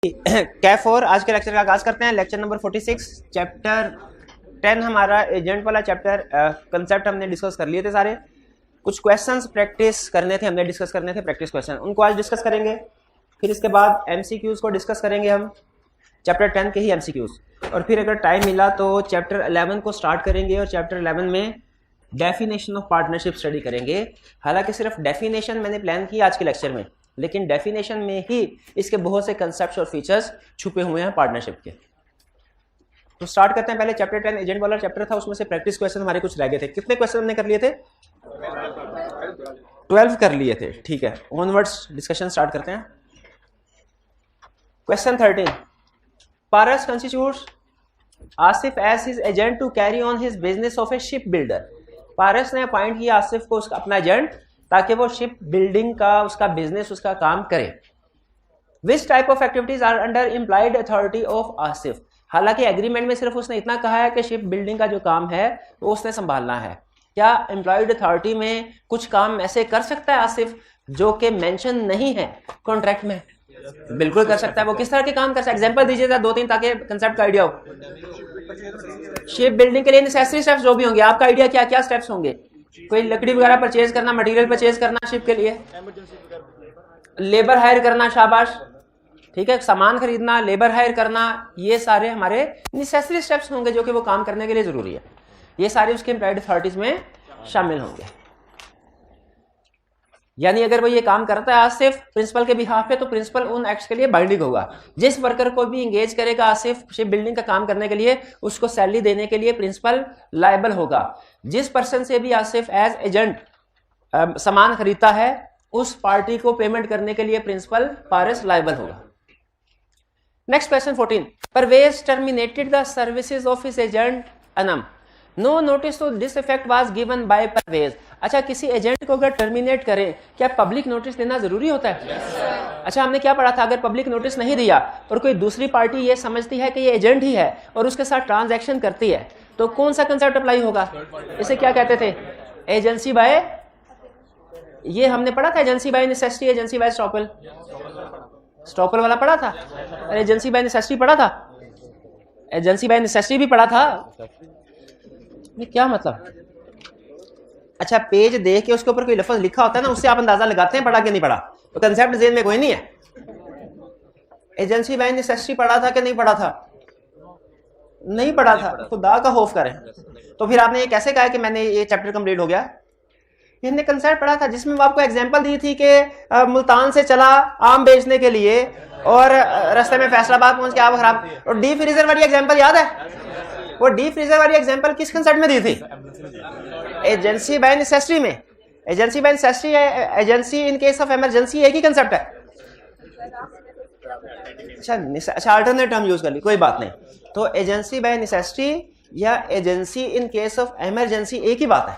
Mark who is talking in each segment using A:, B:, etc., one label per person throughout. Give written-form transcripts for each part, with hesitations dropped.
A: कैफ और आज के लेक्चर का आगाज करते हैं। लेक्चर नंबर 46 चैप्टर 10 हमारा एजेंट वाला चैप्टर कंसेप्ट हमने डिस्कस कर लिए थे सारे। कुछ क्वेश्चंस प्रैक्टिस करने थे, हमने डिस्कस करने थे प्रैक्टिस क्वेश्चन, उनको आज डिस्कस करेंगे। फिर इसके बाद एमसीक्यूज को डिस्कस करेंगे हम, चैप्टर 10 के ही एमसीक्यूज। और फिर अगर टाइम मिला तो चैप्टर 11 को स्टार्ट करेंगे और चैप्टर 11 में डेफिनेशन ऑफ पार्टनरशिप स्टडी करेंगे। हालांकि सिर्फ डेफिनेशन मैंने प्लान की आज के लेक्चर में, लेकिन डेफिनेशन में ही इसके बहुत से कंसेप्ट्स और फीचर्स छुपे हुए हैं पार्टनरशिप के। तो स्टार्ट करते हैं। पहले चैप्टर 10 एजेंट वाला चैप्टर था, उसमें से प्रैक्टिस क्वेश्चन हमारे कुछ रह गए थे। कितने क्वेश्चन हमने कर लिए थे? 12 कर लिए थे। ठीक है, ऑनवर्ड्स डिस्कशन स्टार्ट करते हैं। Question 13, Paras constitutes Asif as his agent to carry on his business of a ship builder. Paras ने अपॉइंट किया आसिफ को अपना एजेंट ताकि वो शिप बिल्डिंग का उसका बिजनेस उसका काम करे। Which type of activities are under implied authority of Asif. हालांकि एग्रीमेंट में सिर्फ उसने इतना कहा है कि शिप बिल्डिंग का जो काम है वो उसने संभालना है। क्या एम्प्लॉयड अथॉरिटी में कुछ काम ऐसे कर सकता है आसिफ जो कि मेंशन नहीं है कॉन्ट्रैक्ट में? बिल्कुल कर सकता है। वो किस तरह के काम कर सकता है? एग्जांपल दीजिएगा 2-3 ताकि कंसेप्ट का आइडिया हो। शिप बिल्डिंग के लिए नेसेसरी स्टेप्स जो भी होंगे, आपका आइडिया क्या क्या स्टेप्स होंगे? कोई लकड़ी वगैरह परचेज करना, मटेरियल परचेज करना शिप के लिए, लेबर हायर करना, शाबाश, ठीक है, सामान खरीदना, लेबर हायर करना, ये सारे हमारे नेसेसरी स्टेप्स होंगे जो कि वो काम करने के लिए जरूरी है। ये सारे उसके एम्प्लॉयड अथॉरिटीज में शामिल होंगे। यानी अगर वो ये काम करता है आसिफ प्रिंसिपल के बिहाफ पे, तो प्रिंसिपल उन एक्ट्स के लिए बाइंडिंग होगा। जिस वर्कर को भी इंगेज करेगा आसिफ शिप बिल्डिंग का काम करने के लिए, उसको सैलरी देने के लिए प्रिंसिपल लायबल होगा। जिस पर्सन से भी आसिफ एज एजेंट सामान खरीदता है, उस पार्टी को पेमेंट करने के लिए प्रिंसिपल पारस लायबल होगा। Next question 14, Parvez terminated the services of his agent Anam. No notice to this effect was given by Parvez. अच्छा, किसी एजेंट को अगर टर्मिनेट करें, क्या पब्लिक नोटिस देना जरूरी होता है? अच्छा, हमने क्या पढ़ा था? अगर पब्लिक नोटिस नहीं दिया और कोई दूसरी पार्टी ये समझती है कि ये एजेंट ही है और उसके साथ ट्रांजैक्शन करती है, तो कौन सा कंसेप्ट अप्लाई होगा? इसे क्या कहते थे? एजेंसी बाय, ये हमने पढ़ा था, agency bye necessity, agency bye estoppel. Estoppel वाला पढ़ा था, एजेंसी बाय नेसेसिटी पढ़ा था, एजेंसी बाय नेसेसिटी भी पढ़ा था। ये क्या मतलब? अच्छा, पेज देख के उसके ऊपर कोई लफ्ज लिखा होता है ना, उससे आप अंदाजा लगाते हैं पढ़ा कि नहीं पढ़ा। तो कंसेप्ट जेहन में कोई नहीं है। एजेंसी बाय नेसेसिटी पढ़ा था कि नहीं पढ़ा था? नहीं पढ़ा था। खुदा का खौफ करें। तो फिर आपने ये कैसे कहा कि मैंने ये चैप्टर कंप्लीट हो गया? हमने कंसेप्ट पढ़ा था जिसमें वो आपको एग्जांपल दी थी कि मुल्तान से चला आम बेचने के लिए और रास्ते में फैसलाबाद पहुंच के आप खराब। और डीप फ्रीजर वाली एग्जांपल याद है? वो डीप फ्रीजर वाली एग्जांपल किस कंसेप्ट में दी थी? एजेंसी बाय नेसेसिटी में। Agency bye necessity, agency in case of emergency एक ही कंसेप्ट है। अच्छा, अल्टरनेट टर्म यूज कर ली, कोई बात नहीं। तो एजेंसी बाय नेसेसिटी या agency in case of emergency एक ही बात है,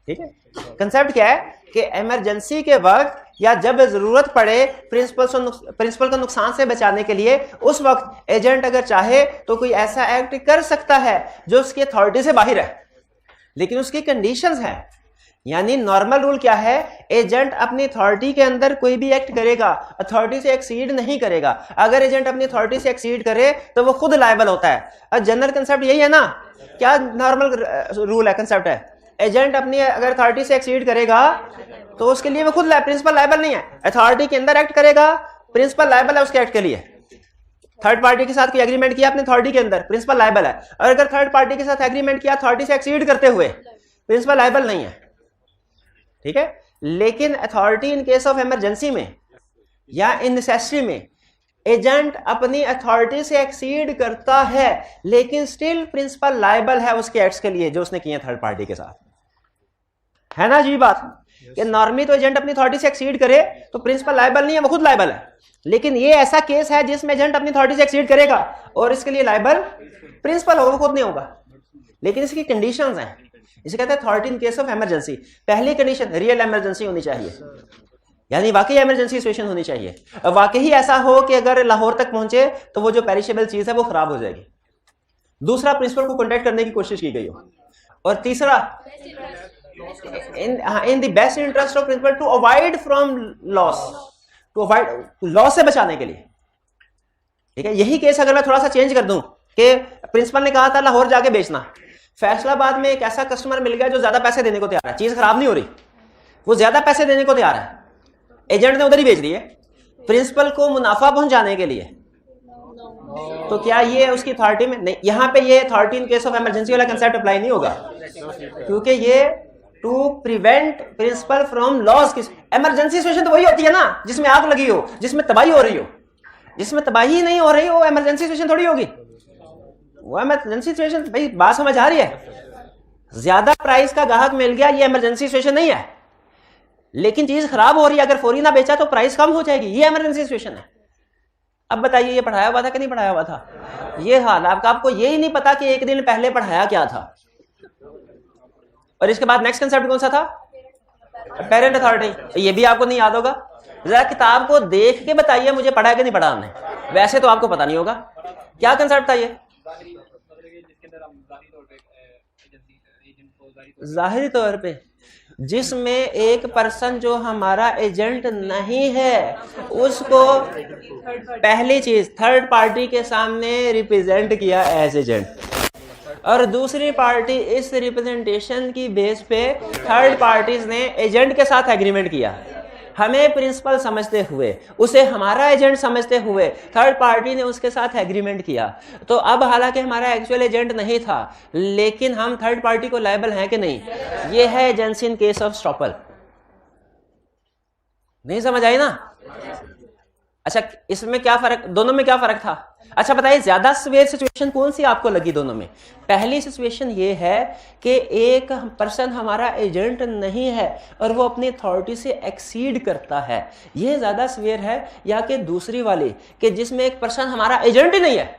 A: ठीक है। कंसेप्ट क्या है कि इमरजेंसी के वक्त या जब जरूरत पड़े प्रिंसिपल को नुकसान से बचाने के लिए, उस वक्त एजेंट अगर चाहे तो कोई ऐसा एक्ट कर सकता है जो उसकी अथॉरिटी से बाहर है, लेकिन उसकी कंडीशंस हैं। यानी नॉर्मल रूल क्या है? एजेंट अपनी अथॉरिटी के अंदर कोई भी एक्ट करेगा, अथॉरिटी से एक्सीड नहीं करेगा। अगर एजेंट अपनी अथॉरिटी से एक्सीड करे तो वो खुद लायबल होता है। और जनरल कंसेप्ट यही है ना? क्या नॉर्मल रूल है, कंसेप्ट है? एजेंट अपनी अगर अथॉरिटी से एक्सीड करेगा तो उसके लिए वो खुद प्रिंसिपल लायबल नहीं है। अथॉरिटी के अंदर एक्ट करेगा, प्रिंसिपल लायबल है उसके एक्ट के लिए। थर्ड पार्टी के साथ कोई एग्रीमेंट किया अपने अथॉरिटी के अंदर, प्रिंसिपल लायबल है। और अगर थर्ड पार्टी के साथ एग्रीमेंट किया अथॉरिटी से एक्सीड करते हुए, प्रिंसिपल लायबल नहीं है, ठीक है। लेकिन authority in case of emergency में या इन नेसेसिटी में एजेंट अपनी अथॉरिटी से एक्सीड करता है, लेकिन स्टिल प्रिंसिपल लायबल है उसके एक्ट्स के लिए जो उसने किए थर्ड पार्टी के साथ। है ना जी बात? कि नॉर्मली तो एजेंट अपनी अथॉरिटी से एक्सीड करे तो प्रिंसिपल लायबल नहीं है, वो खुद लायबल है। लेकिन ये ऐसा केस है जिसमें एजेंट अपनी अथॉरिटी से एक्सीड करेगा और इसके लिए लायबल प्रिंसिपल होगा, वो खुद नहीं होगा। लेकिन इसकी कंडीशंस हैं। इसे कहते हैं authority in case of emergency. पहली कंडीशन रियल इमरजेंसी होनी चाहिए, यानी वाकई इमरजेंसी सिचुएशन होनी चाहिए। वाकई ऐसा हो कि अगर लाहौर तक पहुंचे तो वो जो पेरिशेबल चीज है वो खराब हो जाएगी। दूसरा, प्रिंसिपल को कॉन्टेक्ट करने की कोशिश की गई हो। और तीसरा, in the best interest of principal to avoid from loss, to avoid loss से बचाने के लिए। ठीक है, यही केस अगर मैं थोड़ा सा चेंज कर दूं कि प्रिंसिपल ने कहा था लाहौर जाके बेचना, फैसलाबाद में एक ऐसा कस्टमर मिल गया जो ज्यादा पैसे देने को तैयार है, चीज खराब नहीं हो रही, वो ज्यादा पैसे देने को तैयार है, एजेंट ने उधर ही बेच दी है प्रिंसिपल को मुनाफा पहुंचाने के लिए, तो क्या ये उसकी अथॉरिटी में नहीं? यहां पे ये 13 केस ऑफ इमरजेंसी वाला कंसेप्ट अप्लाई नहीं होगा, क्योंकि ये to prevent principal from loss की इमरजेंसी सिचुएशन तो वही होती है ना जिसमें आग लगी हो, जिसमें तबाही हो रही हो। जिसमें तबाही नहीं हो रही हो इमरजेंसी सिचुएशन थोड़ी होगी, वो इमरजेंसी सिचुएशन। भाई बात समझ आ रही है? ज्यादा प्राइस का ग्राहक मिल गया, ये इमरजेंसी सिचुएशन नहीं है, लेकिन चीज खराब हो रही है, अगर फौरी ना बेचा तो प्राइस कम हो जाएगी, ये इमरजेंसी सिचुएशन है। अब बताइए ये पढ़ाया हुआ था कि नहीं पढ़ाया हुआ था? ये हाल आपको ये ही नहीं पता कि एक दिन पहले पढ़ाया क्या था। और इसके बाद नेक्स्ट कंसेप्ट कौन सा था? Parent authority. ये भी आपको नहीं याद होगा, जरा किताब को देख के बताइए मुझे पढ़ा है कि नहीं पढ़ा हमने, वैसे तो आपको पता नहीं होगा क्या कंसेप्ट था ये। जाहिरी तौर पे जिसमें एक पर्सन जो हमारा एजेंट नहीं है उसको पहली चीज थर्ड पार्टी के सामने रिप्रेजेंट किया एज एजेंट, और दूसरी पार्टी इस रिप्रेजेंटेशन की बेस पे थर्ड पार्टीज ने एजेंट के साथ एग्रीमेंट किया। हमें प्रिंसिपल समझते हुए, उसे हमारा एजेंट समझते हुए थर्ड पार्टी ने उसके साथ एग्रीमेंट किया। तो अब हालांकि हमारा एक्चुअल एजेंट नहीं था, लेकिन हम थर्ड पार्टी को लायबल हैं कि नहीं? ये है agency in case of estoppel. नहीं समझ आई ना? अच्छा, इसमें क्या फर्क, दोनों में क्या फर्क था? अच्छा बताइए ज्यादा सीवियर सिचुएशन कौन सी आपको लगी दोनों में? पहली सिचुएशन ये है कि एक पर्सन हमारा एजेंट नहीं है और वो अपनी अथॉरिटी से एक्सीड करता है, ये ज्यादा सीवियर है, या कि दूसरी वाली कि जिसमें एक पर्सन हमारा एजेंट ही नहीं है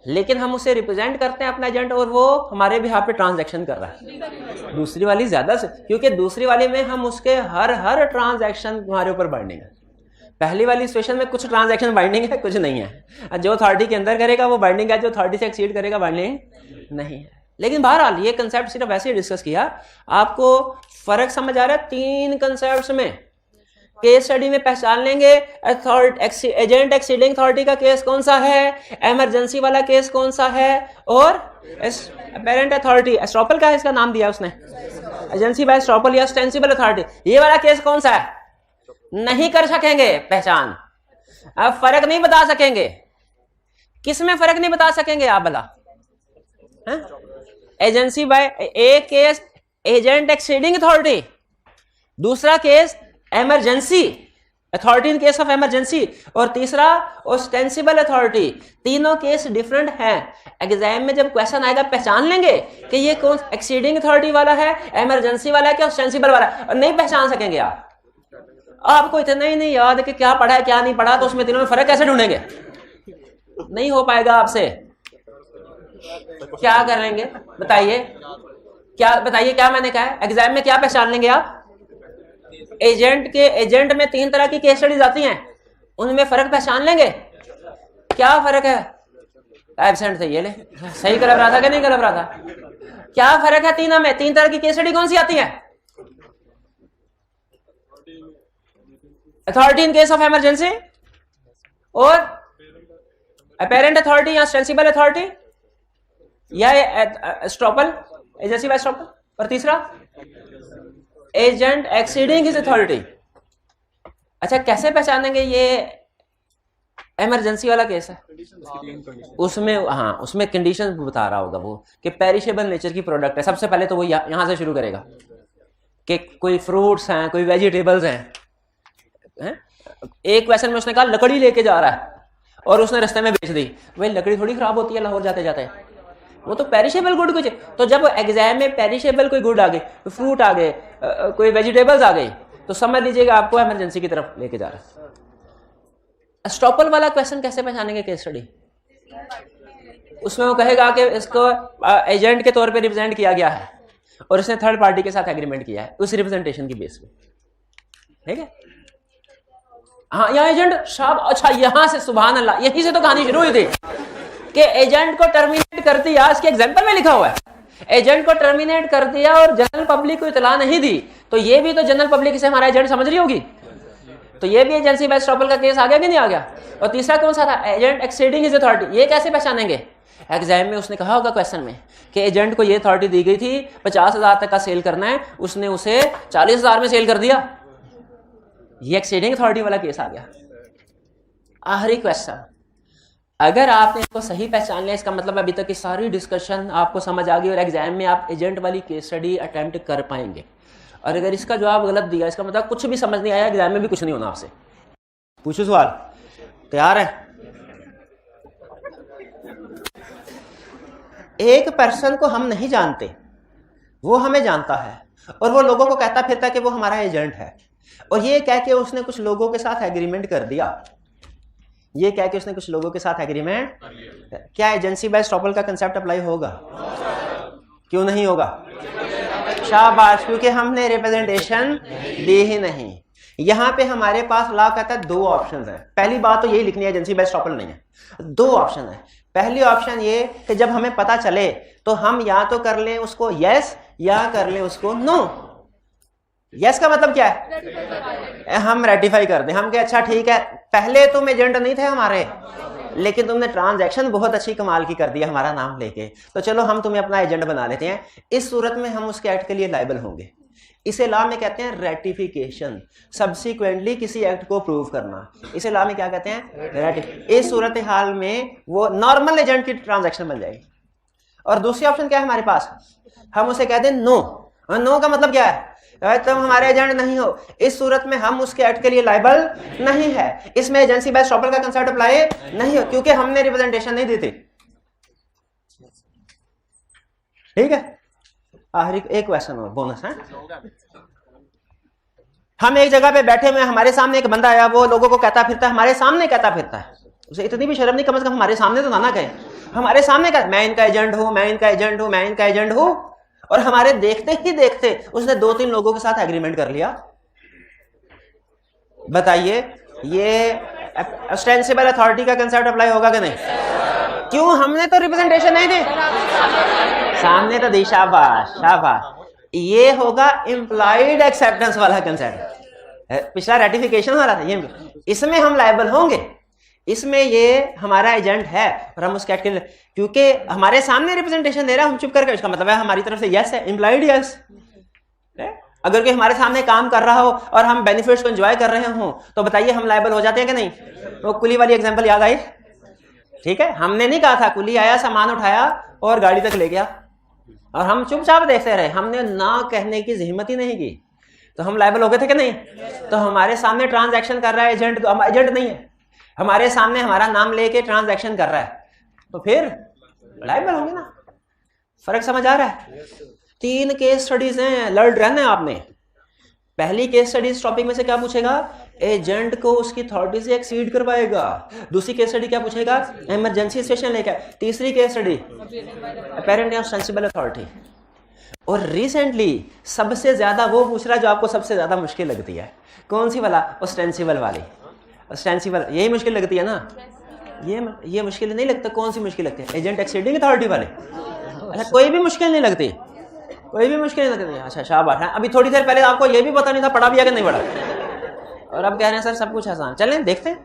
A: लेकिन हम उसे रिप्रेजेंट करते हैं अपना एजेंट और वो हमारे बिहाफ पे ट्रांजैक्शन कर रहा है? दूसरी वाली ज्यादा, क्योंकि दूसरी वाली में हम उसके हर ट्रांजैक्शन हमारे ऊपर बाइंडिंग है। पहली वाली सिचुएशन में कुछ ट्रांजैक्शन बाइंडिंग है, कुछ नहीं है। जो अथॉरिटी के अंदर करेगा वो बाइंडिंग है, जो अथॉरिटी से एक्सीड करेगा बाइंडिंग नहीं है। लेकिन बहरहाल ये कंसेप्ट सिर्फ वैसे ही डिस्कस किया, आपको फर्क समझ आ रहा है? 3 कंसेप्ट्स में केस स्टडी में पहचान लेंगे एजेंट एक्सीडिंग अथॉरिटी का केस कौन सा है, इमरजेंसी वाला केस कौन सा है, और पेरेंट अथॉरिटी एस्ट्रोपल का है, इसका नाम दिया उसने, एजेंसी बाय एस्ट्रोपल या ऑस्टेंसिबल अथॉरिटी, ये वाला केस कौन सा है? नहीं कर सकेंगे पहचान, अब फर्क नहीं बता सकेंगे। किस में फर्क नहीं बता सकेंगे आप भला? एजेंसी बाय, एक केस एजेंट एक्सीडिंग अथॉरिटी, दूसरा case emergency authority in case of emergency, और तीसरा ऑस्टेंसिबल अथॉरिटी। तीनों केस डिफरेंट हैं। एग्जाम में जब क्वेश्चन आएगा पहचान लेंगे कि ये कौन एक्सीडिंग अथॉरिटी वाला है, इमरजेंसी वाला है, क्या ऑस्टेंसिबल वाला है, और नहीं पहचान सकेंगे आप। आपको इतना ही नहीं याद है कि क्या पढ़ा है क्या नहीं पढ़ा, तो उसमें तीनों में फर्क कैसे ढूंढेंगे? नहीं हो पाएगा आपसे। क्या करेंगे बताइए? क्या मैंने कहा है? एग्जाम में क्या पहचान लेंगे आप? एजेंट में 3 तरह की केस स्टडीज आती हैं, उनमें फर्क पहचान लेंगे। क्या फर्क है? एब्सेंट थे ये ले, सही गलत रहा था कि नहीं गलत रहा था? क्या फर्क है तीनों में? 3 तरह की केस स्टडी कौन सी आती है? Authority in case of emergency, और अपेरेंट अथॉरिटी या ऑस्टेंसिबल अथॉरिटी, या एस्ट्रोपल एजेंसी बाय एस्ट्रोपल, और तीसरा एजेंट एक्सीडिंग हिज अथॉरिटी। अच्छा, कैसे पहचानेंगे ये इमरजेंसी वाला केस है? उसमें कंडीशन बता रहा होगा वो कि पेरिशेबल नेचर की प्रोडक्ट है। सबसे पहले तो वो यहां से शुरू करेगा कि कोई फ्रूट्स हैं, कोई वेजिटेबल्स हैं। एक क्वेश्चन में उसने कहा लकड़ी लेके जा रहा है और उसने रास्ते में बेच दी, भाई लकड़ी थोड़ी खराब होती है लाहौर जाते जाते, वो तो पेरिशेबल गुड कुछ। तो जब एग्जाम में पेरिशेबल कोई गुड आ गई, फ्रूट आ गए, कोई वेजिटेबल्स आ गई, तो समझ लीजिएगा आपको इमरजेंसी की तरफ लेके जा रहा है। एस्ट्रोपल वाला क्वेश्चन कैसे पहचानेंगे केस स्टडी? उसमें वो कहेगा कि इसको एजेंट के तौर पे रिप्रेजेंट किया गया है और इसने थर्ड पार्टी के साथ एग्रीमेंट किया है उस रिप्रेजेंटेशन की बेस पे, ठीक है? हाँ, यहाँ एजेंट साहब, अच्छा यहाँ से सुभान अल्लाह, यहीं से तो कहानी शुरू हुई थी कि एजेंट को टर्मिनेट कर दिया। इसके एग्जाम्पल में लिखा हुआ है, एजेंट को टर्मिनेट कर दिया और जनरल पब्लिक को इतला नहीं दी, तो ये भी तो जनरल पब्लिक से हमारा एजेंट समझ रही होगी। तो ये भी एजेंसी बाय एस्टॉपल का केस आ गया कि नहीं आ गया? और तीसरा कौन सा था? Agent exceeding his authority. ये कैसे पहचानेंगे? एग्जाम में उसने कहा होगा क्वेश्चन में कि एजेंट को ये अथॉरिटी दी गई थी 50,000 तक का सेल करना है, उसने उसे 40,000 में सेल कर दिया, ये एक्सीडिंग अथॉरिटी वाला केस आ गया। आखिरी क्वेश्चन, अगर आपने इसको सही पहचान लिया, इसका मतलब अभी तक की सारी डिस्कशन आपको समझ आ गई और एग्जाम में आप एजेंट वाली केस स्टडी अटेम्प्ट कर पाएंगे। और अगर इसका जवाब गलत दिया, इसका मतलब कुछ भी समझ नहीं आया, एग्जाम में भी कुछ नहीं होना आपसे। पूछो सवाल, तैयार है? एक पर्सन को हम नहीं जानते, वो हमें जानता है और वो लोगों को कहता फिरता है कि वो हमारा एजेंट है, और ये कह के उसने कुछ लोगों के साथ एग्रीमेंट कर दिया, ये कह के उसने कुछ लोगों के साथ एग्रीमेंट, क्या एजेंसी बाय एस्टॉपल का कंसेप्ट अप्लाई होगा? क्यों नहीं होगा? शाबाश, क्योंकि हमने रिप्रेजेंटेशन दी ही नहीं। यहां पे हमारे पास लॉ कहता है दो ऑप्शंस हैं। पहली बात तो यही लिखनी है, एजेंसी बाय एस्टॉपल नहीं है, दो ऑप्शन है। पहली ऑप्शन ये कि जब हमें पता चले तो हम या तो कर लें उसको यस या कर लें उसको नो। यस का मतलब क्या है? हम रेटिफाई कर दें, हम कहें अच्छा ठीक है, पहले तुम एजेंट नहीं थे हमारे, लेकिन तुमने ट्रांजैक्शन बहुत अच्छी कमाल की कर दिया हमारा नाम लेके, तो चलो हम तुम्हें अपना एजेंट बना लेते हैं। इस सूरत में हम उसके एक्ट के लिए लायबल होंगे। इसे लॉ में कहते हैं रेटिफिकेशन, सब्सिक्वेंटली किसी एक्ट को प्रूव करना, इसे लॉ में क्या कहते हैं? रेटिफिकेशन। इस सूरत हाल में वो नॉर्मल एजेंट की ट्रांजैक्शन बन जाएगी। और दूसरी ऑप्शन क्या है हमारे पास? हम उसे कहते हैं नो। नो का मतलब क्या है? तुम हमारे एजेंट नहीं हो, इस सूरत में हम उसके एक्ट के लिए लायबल नहीं है, इसमें एजेंसी बाय एस्टॉपल का कंसेप्ट अप्लाई नहीं हो, क्योंकि हमने रिप्रेजेंटेशन नहीं दी थी। ठीक है, आखिरी एक क्वेश्चन और बोनस है। हम एक जगह पे बैठे हुए, हमारे सामने एक बंदा आया, वो लोगों को कहता फिरता है, हमारे सामने कहता फिरता है, उसे इतनी भी शर्म नहीं, कम से कम हमारे सामने तो ना कहे, हमारे सामने का मैं इनका एजेंट हूं, मैं इनका एजेंट हूं, मैं इनका एजेंट हूं, और हमारे देखते ही देखते उसने 2-3 लोगों के साथ एग्रीमेंट कर लिया। बताइए ये ऑस्टेंसिबल अथॉरिटी का कंसेप्ट अप्लाई होगा कि नहीं? क्यों? हमने तो रिप्रेजेंटेशन नहीं दी, सामने तो दी। शाबाश शाबाश, ये होगा इम्प्लॉइड एक्सेप्टेंस वाला कंसेप्ट। पिछला रेटिफिकेशन वाला था, ये इसमें हम लायबल होंगे, इसमें ये हमारा एजेंट है और हम उसके एक्ट के लिए, क्योंकि हमारे सामने रिप्रेजेंटेशन दे रहा है, हम चुप करके, इसका मतलब है हमारी तरफ से यस है, इम्प्लॉइड यस। अगर कोई हमारे सामने काम कर रहा हो और हम बेनिफिट्स को एंजॉय कर रहे हो, तो बताइए हम लायबल हो जाते हैं कि नहीं? वो कुली वाली एग्जांपल याद आई? ठीक है, हमने नहीं कहा था, कुली आया, सामान उठाया और गाड़ी तक ले गया और हम चुपचाप देखते रहे, हमने ना कहने की हिम्मत ही नहीं की, तो हम लायबल हो गए थे कि नहीं? तो हमारे सामने ट्रांजैक्शन कर रहा है एजेंट, तो हम एजेंट नहीं है, हमारे सामने हमारा नाम लेके ट्रांजैक्शन कर रहा है, तो फिर लायबल होंगे ना। फर्क समझ आ रहा है? 3 केस स्टडीज हैं, लर्न रहना है आपने। पहली केस स्टडी इस टॉपिक में से क्या पूछेगा? एजेंट को उसकी अथॉरिटी से एक्सीड करवाएगा। दूसरी केस स्टडी क्या पूछेगा? इमरजेंसी सिचुएशन लेकर। तीसरी केस स्टडी अपेरेंट या ऑस्टेंसिबल अथॉरिटी। और रिसेंटली सबसे ज्यादा वो पूछ रहा है जो आपको सबसे ज्यादा मुश्किल लगती है। कौन सी वाला? ऑस्टेंसिबल वाली। ऑस्टेंसिबल यही मुश्किल लगती है ना? ये मुश्किल नहीं लगता? कौन सी मुश्किल लगती है? एजेंट एक्सीडिंग अथॉरिटी वाले। अच्छा, कोई भी मुश्किल नहीं लगती? कोई भी मुश्किल नहीं लगती? अच्छा शाबाश है। अभी थोड़ी देर पहले आपको ये भी पता नहीं था पढ़ा भी है कि नहीं पढ़ा, और अब कह रहे हैं सर सब कुछ आसान। चलें देखते हैं।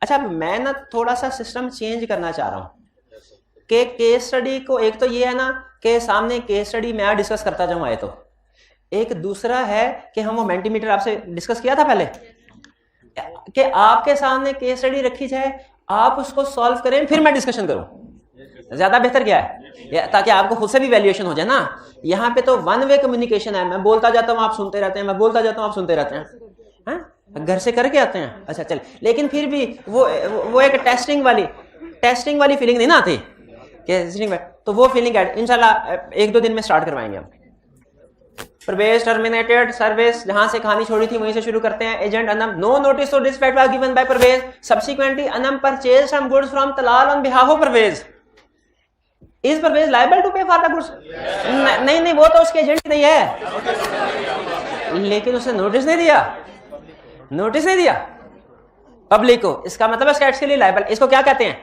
A: अच्छा, मैं ना थोड़ा सा सिस्टम चेंज करना चाह रहा हूं कि केस स्टडी को, एक तो ये है ना कि सामने केस स्टडी मैं डिस्कस करता जाऊं आए, तो एक दूसरा है कि हम वो मेंटीमीटर आपसे डिस्कस किया था पहले, कि आपके सामने केस स्टडी रखी जाए, आप उसको सॉल्व करें, फिर मैं डिस्कशन करूं। ज्यादा बेहतर क्या है? ताकि आपको खुद से भी वैल्यूएशन हो जाए ना। यहाँ पे तो 1 वे कम्युनिकेशन है, मैं बोलता जाता हूँ आप सुनते रहते हैं, मैं बोलता जाता हूँ आप सुनते रहते हैं। घर से करके आते हैं। अच्छा चल, लेकिन फिर भी वो एक टेस्टिंग वाली फीलिंग नहीं ना आती, तो वो फीलिंग इंशाल्लाह 1-2 दिन में स्टार्ट करवाएंगे हम। परवेज टर्मिनेटेड सर्विस, जहां से कहानी छोड़ी थी वहीं से शुरू करते हैं। एजेंट अनम, नो नोटिस और dispatch was given by Parvez, subsequently Anam purchase some goods from Talal on behalf of Parvez. Is Parvez liable to pay for the goods? नहीं, वो तो उसके एजेंट नहीं है, लेकिन उसने नोटिस नहीं दिया पब्लिक को। इसका मतलब है इसके लिए लायबल। इसको क्या कहते हैं?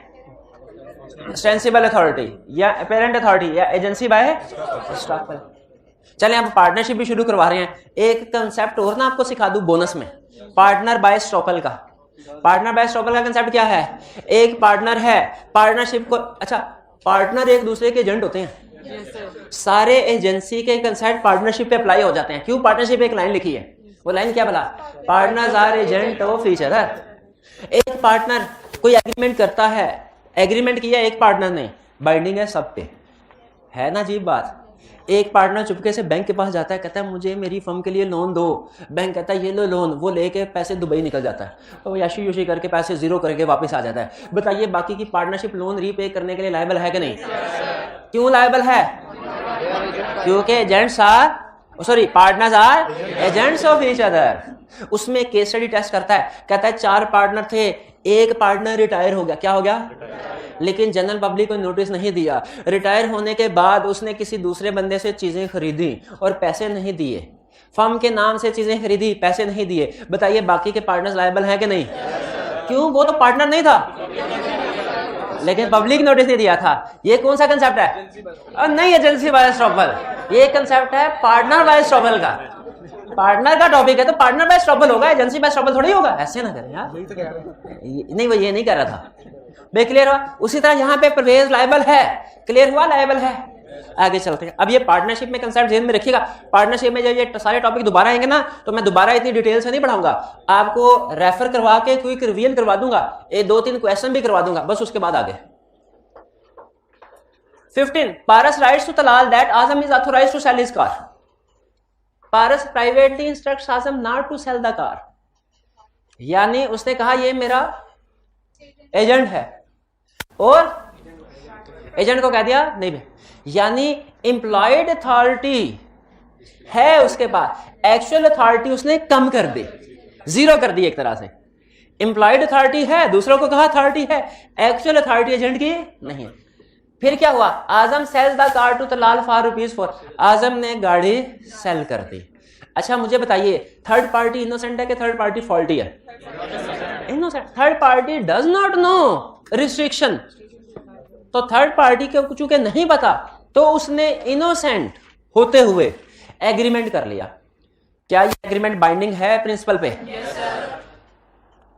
A: ऑस्टेंसिबल अथॉरिटी या अपेरेंट अथॉरिटी या एजेंसी बाय एस्टॉपल। चलें अब पार्टनरशिप भी शुरू करवा रहे हैं। एक कंसेप्ट और ना आपको सिखा दूं बोनस में, पार्टनर बाय स्टॉपल का। पार्टनर बाय स्टॉपल का कंसेप्ट क्या है? एक पार्टनर है, पार्टनरशिप को, अच्छा पार्टनर एक दूसरे के एजेंट होते हैं, सारे एजेंसी के कंसेप्ट पार्टनरशिप पे अप्लाई हो जाते हैं। क्यों? पार्टनरशिप एक लाइन लिखी है, वो लाइन क्या बोला? Partners are agent of each other. एक पार्टनर कोई एग्रीमेंट करता है, एग्रीमेंट किया एक पार्टनर ने, बाइंडिंग है सब पे, है ना अजीब बात। एक पार्टनर चुपके से बैंक के पास जाता है, कहता है मुझे मेरी फर्म के लिए लोन दो, बैंक कहता है ये लो लोन, वो लेके पैसे दुबई निकल जाता है, तो वो याशी योशी करके पैसे जीरो करके वापस आ जाता है। बताइए बाकी की पार्टनरशिप लोन रीपे करने के लिए लायबल है कि नहीं? क्यों लायबल है? क्योंकि agents are, sorry partners are agents of each other. उसमें केस स्टडी टेस्ट करता है, कहता है 4 पार्टनर थे, एक पार्टनर रिटायर हो गया, क्या हो गया? लेकिन जनरल पब्लिक को नोटिस नहीं दिया। रिटायर होने के बाद उसने किसी दूसरे बंदे से चीजें खरीदी और पैसे नहीं दिए, फर्म के नाम से चीजें खरीदी, पैसे नहीं दिए। बताइए बाकी के पार्टनर्स लायबल हैं कि नहीं? क्यों? वो तो पार्टनर नहीं था, लेकिन पब्लिक नोटिस नहीं दिया था। ये कौन सा कंसेप्ट है? नहीं एजेंसी बाय स्टॉपल, ये कंसेप्ट है पार्टनर बाय स्टॉपल का। पार्टनर का टॉपिक है तो पार्टनर बाय स्टॉपल होगा, एजेंसी बाय स्टॉपल थोड़ी होगा। ऐसे ना करें यार, नहीं वो ये नहीं कर रहा था। बे क्लियर हुआ? उसी तरह यहाँ पे परवेज लायबल है, क्लियर हुआ? लायबल है। आगे चलते हैं। अब ये पार्टनरशिप में कंसेप्ट ध्यान में रखिएगा। पार्टनरशिप में जब ये सारे टॉपिक दोबारा आएंगे ना, तो मैं दोबारा इतनी डिटेल से नहीं पढ़ाऊंगा, आपको रेफर करवा के क्विक रिवीजन करवा दूंगा, 2-3 क्वेश्चन भी करवा दूंगा, बस उसके बाद आगे। 15 Paras writes to Talal that Azam is authorised to sell his car. Paras privately instructs Azam not to sell the car, यानी उसने कहा ये मेरा एजेंट है, और एजेंट को कह दिया नहीं भाई, यानी एम्प्लॉयड अथॉरिटी है उसके पास, एक्चुअल अथॉरिटी उसने कम कर दी, जीरो कर दी एक तरह से। एम्प्लॉयड अथॉरिटी है, दूसरों को कहा अथॉरिटी है, एक्चुअल अथॉरिटी एजेंट की नहीं। फिर क्या हुआ? Azam sells the car to Talal for ₹4। Azam ने गाड़ी सेल कर दी। अच्छा मुझे बताइए, थर्ड पार्टी इनोसेंट है कि थर्ड पार्टी फॉल्टी है? Innocent. Third party does not know restriction, तो थर्ड पार्टी को चूंकि नहीं पता, तो उसने इनोसेंट होते हुए एग्रीमेंट कर लिया। क्या ये एग्रीमेंट बाइंडिंग है प्रिंसिपल पे?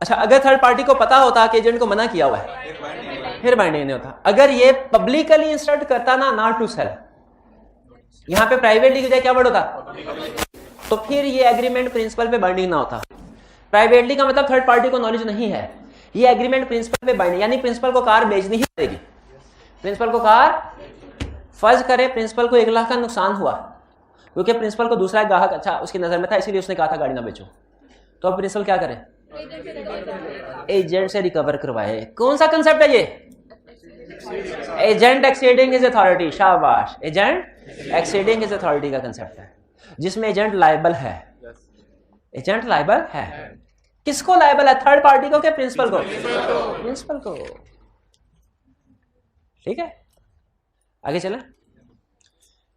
A: अच्छा अगर थर्ड पार्टी को पता होता कि एजेंट को मना किया हुआ है, फिर बाइंडिंग नहीं होता। अगर ये पब्लिकली इंस्ट्रक्ट करता ना नॉट टू सेल, यहां पे प्राइवेटली की जगह क्या वर्ड होता, तो फिर ये एग्रीमेंट प्रिंसिपल पे बाइंडिंग ना होता। प्राइवेटली का मतलब थर्ड पार्टी को नॉलेज नहीं है, ये एग्रीमेंट प्रिंसिपल पे बाइंडिंग, यानी प्रिंसिपल को कार बेचनी ही पड़ेगी। प्रिंसिपल को कार, फर्ज करे प्रिंसिपल को 1 लाख का नुकसान हुआ, क्योंकि प्रिंसिपल को दूसरा ग्राहक अच्छा उसकी नजर में था, इसीलिए उसने कहा था गाड़ी ना बेचो, तो अब प्रिंसिपल क्या करे? एजेंट से रिकवर करवाए। कौन सा कंसेप्ट है ये? Agent exceeding his authority. शाबाश, एजेंट एक्सीडिंग हिज अथॉरिटी का कंसेप्ट है, जिसमें एजेंट लायबल है। एजेंट लायबल है, किसको लायबल है? थर्ड पार्टी को क्या प्रिंसिपल को? प्रिंसिपल को। ठीक है, आगे चले।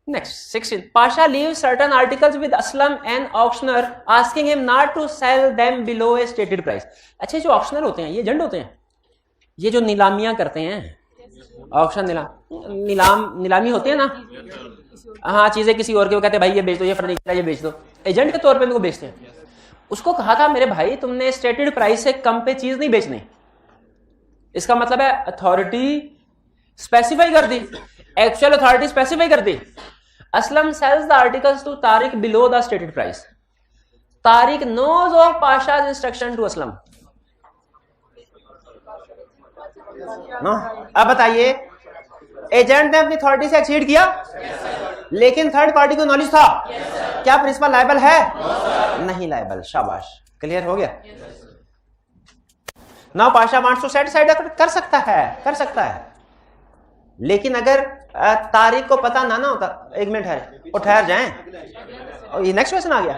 A: Next 16 Pasha leaves certain articles with Aslam and auctioneer asking him not to sell them below a stated price. अच्छे जो ऑक्शनर होते हैं, ये एजेंट होते हैं, ये जो नीलामियां करते हैं, ऑक्शन नीलामी होती है ना, हाँ चीजें किसी और के, वो कहते हैं भाई ये बेच दो, ये फर्नीचर ये बेच दो, एजेंट के तौर पे उनको बेचते हैं। उसको कहा था मेरे भाई तुमने स्टेटेड प्राइस से कम पे चीज नहीं बेचनी, इसका मतलब है अथॉरिटी स्पेसिफाई कर दी, एक्चुअल अथॉरिटी स्पेसिफाई कर दी। Aslam sells the articles to Tariq below the stated price. Tariq knows of Pasha's instruction to Aslam. अब बताइए, एजेंट ने अपनी अथॉरिटी से एक्सीड किया, लेकिन थर्ड पार्टी को नॉलेज था, क्या प्रिंसिपल लायबल है? नहीं लायबल। शाबाश, क्लियर हो गया ना? Pasha wants to set side कर सकता है, लेकिन अगर तारीख को पता ना होता, 1 मिनट है और ठहर जाएं, ये नेक्स्ट क्वेश्चन आ गया।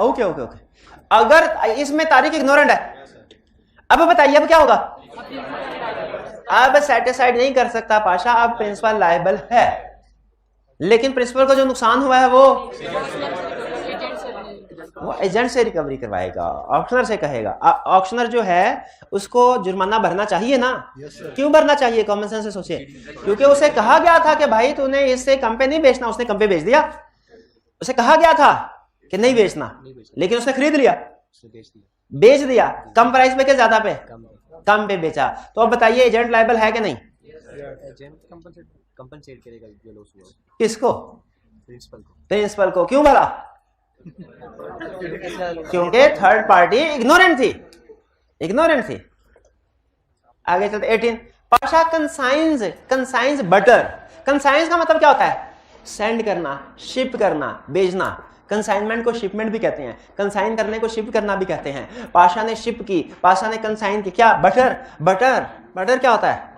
A: Okay okay okay. अगर इसमें तारीख इग्नोरेंट है, अब बताइए अब क्या होगा? अब सेटिस्फाइड नहीं कर सकता पाशा, अब प्रिंसिपल लायबल है, लेकिन प्रिंसिपल को जो नुकसान हुआ है वो एजेंट से रिकवरी करवाएगा, ऑक्शनर से कहेगा। ऑक्शनर जो है उसको जुर्माना भरना चाहिए ना? क्यों भरना चाहिए? कॉमन सेंस से सोचिए, क्योंकि उसे कहा गया था कि भाई तूने इससे कम पे नहीं बेचना, उसने कम पे बेच दिया, उसे कहा गया था कि नहीं बेचना, लेकिन उसने खरीद लिया, बेच दिया, कम प्राइस पे के ज्यादा पे, कम पे बेचा। तो अब बताइए एजेंट लायबल है कि नहीं?
B: कंपनसेट करेगा जो लॉस हुआ।
A: किसको?
B: प्रिंसिपल को।
A: प्रिंसिपल को। क्यों भला? क्योंकि थर्ड पार्टी इग्नोरेंट थी। आगे चलते 18 पाशा कंसाइंस बटर। कंसाइंस का मतलब क्या होता है? सेंड करना, शिप करना, भेजना। कंसाइनमेंट को शिपमेंट भी कहते हैं, कंसाइन करने को शिप करना भी कहते हैं। पाशा ने शिप की, पाशा ने कंसाइन की। क्या? बटर क्या होता है?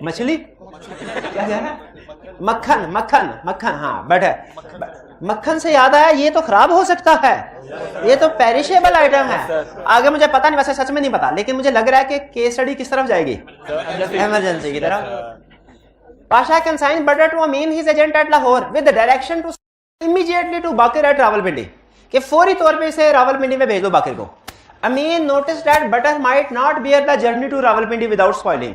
A: मछली? क्या है? मक्खन। हाँ, बटर। मक्खन से याद आया, ये तो खराब हो सकता है, ये तो पेरिशेबल आइटम है। आगे मुझे पता नहीं, वैसे सच में नहीं पता, लेकिन मुझे लग रहा है कि केस स्टडी किस तरफ जाएगी? इमरजेंसी की तरफ। Pasha consign butter to Amin his agent at Lahore with direction to immediately to Baqir at Rawalpindi, कि फौरी तौर पे इसे रावलपिंडी में भेज दो बाकिर को। Amin notice that butter might not bear the journey to Rawalpindi without spoiling.